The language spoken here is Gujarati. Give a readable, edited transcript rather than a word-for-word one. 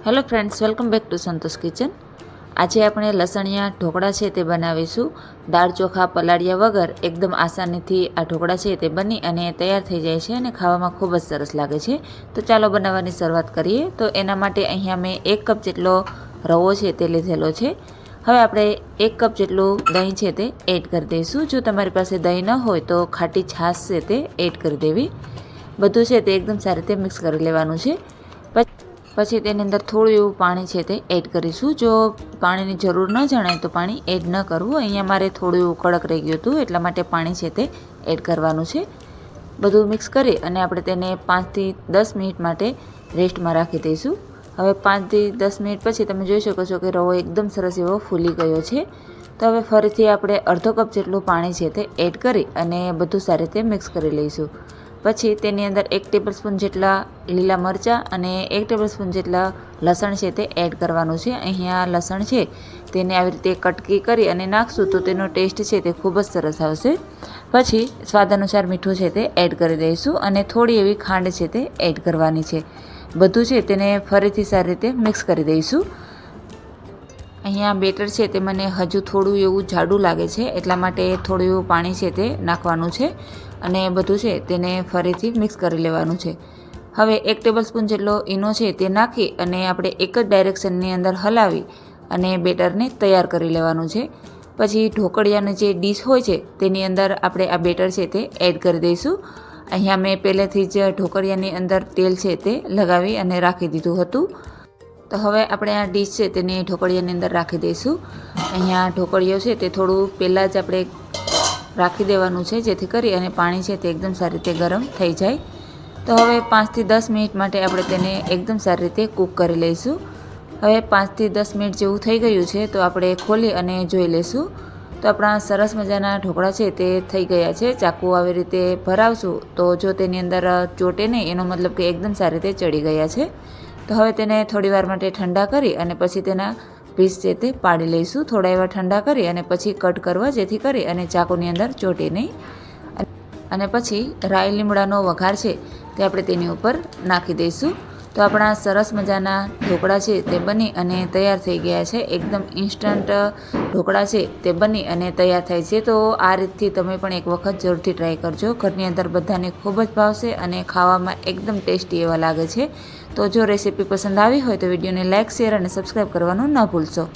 Hello friends, welcome back to Santosh kitchen. આજે આપણે લસણિયા ઢોકળા છે તે બનાવીશું. દાળ ચોખા પલાળ્યા વગર એકદમ આસાનીથી આ ઢોકળા છે તે બની અને તૈયાર થઈ જાય છે અને ખાવામાં ખૂબ જ સરસ લાગે છે. તો ચાલો બનાવવાની શરૂઆત કરીએ. તો એના માટે અહીંયા મેં 1 કપ જેટલો રવો છે તે લીધેલો છે. હવે આપણે 1 કપ જેટલું દહીં છે તે એડ કરી દઈશું. જો તમારી પાસે દહીં ન હોય તો ખાટી છાશ છે તે એડ કરી દેવી. બધું છે તે એકદમ સારી રીતે મિક્સ કરી લેવાનું છે. પછી તેની અંદર થોડું એવું પાણી છે તે એડ કરીશું. જો પાણીની જરૂર ન જણાય તો પાણી એડ ન કરવું. અહીંયા મારે થોડું એવું કડક રહી ગયું હતું એટલા માટે પાણી છે તે એડ કરવાનું છે. બધું મિક્સ કરી અને આપણે તેને 5 થી 10 મિનિટ માટે રેસ્ટમાં રાખી દઈશું. હવે 5 થી 10 મિનિટ પછી તમે જોઈ શકો છો કે રવો એકદમ સરસ એવો ફૂલી ગયો છે. તો હવે ફરીથી આપણે અડધો કપ જેટલું પાણી છે તે એડ કરી અને બધું સારી રીતે મિક્સ કરી લઈશું. પછી તેની અંદર 1 ટેબલસ્પૂન જેટલા લીલા મરચાં અને 1 ટેબલસ્પૂન જેટલા લસણ છે તે એડ કરવાનું છે. અહીંયા લસણ છે તેને આવી રીતે કટકી કરી અને નાખશું તો તેનો ટેસ્ટ છે તે ખૂબ જ સરસ આવશે. પછી સ્વાદ અનુસાર મીઠું છે તે એડ કરી દઈશું અને થોડી એવી ખાંડ છે તે એડ કરવાની છે. બધું છે તેને ફરીથી સારી રીતે મિક્સ કરી દઈશું. અહીંયા બેટર છે તે મને હજુ થોડું એવું જાડું લાગે છે એટલા માટે થોડું એવું પાણી છે તે નાખવાનું છે અને બધું છે તેને ફરીથી મિક્સ કરી લેવાનું છે. હવે 1 ટેબલસ્પૂન જેટલો ઈનો છે તે નાખી અને આપણે એક જ ડાયરેક્શનની અંદર હલાવી અને બેટરને તૈયાર કરી લેવાનું છે. પછી ઢોકળિયાની જે ડીશ હોય છે તેની અંદર આપણે આ બેટર છે તે એડ કરી દઈશું. અહીંયા મેં પહેલેથી જ ઢોકળિયાની અંદર તેલ છે તે લગાવી અને રાખી દીધું હતું. તો હવે આપણે આ ડીશ છે તેને ઢોકળિયાની અંદર રાખી દઈશું. અહીંયા ઢોકળિયો છે તે થોડું પહેલાં જ આપણે રાખી દેવાનું છે જેથી કરી અને પાણી છે તે એકદમ સારી રીતે ગરમ થઈ જાય. તો હવે 5 થી 10 મિનિટ માટે આપણે તેને એકદમ સારી રીતે કૂક કરી લઈશું. હવે 5 થી 10 મિનિટ જેવું થઈ ગયું છે તો આપણે ખોલી અને જોઈ લઈશું. તો આપણા સરસ મજાના ઢોકળા છે તે થઈ ગયા છે. ચાકુ આવી રીતે ભરાવશું તો જો તેની અંદર ચોટે નહીં એનો મતલબ કે એકદમ સારી રીતે ચડી ગયા છે. તો હવે તેને થોડી વાર માટે ઠંડા કરી અને પછી તેના પીસ છે તે પાડી લઈશું. થોડા એવા ઠંડા કરી અને પછી કટ કરવા જેથી કરી અને ચાકુની અંદર ચોટે નહીં. અને પછી રાઈ લીમડાનો વઘાર છે તે આપણે તેની ઉપર નાખી દઈશું. તો આપણા સરસ મજાના ઢોકળા છે તે બની અને તૈયાર થઈ ગયા છે. એકદમ ઇન્સ્ટન્ટ ઢોકળા છે તે બની અને તૈયાર થાય છે. તો આ રીતથી તમે પણ એક વખત જરૂરથી ટ્રાય કરજો. ઘરની અંદર બધાને ખૂબ જ ભાવશે અને ખાવામાં એકદમ ટેસ્ટી એવા લાગે છે. તો જો રેસીપી પસંદ આવી હોય તો વિડીયોને લાઇક, શેર અને સબસ્ક્રાઈબ કરવાનું ન ભૂલશો.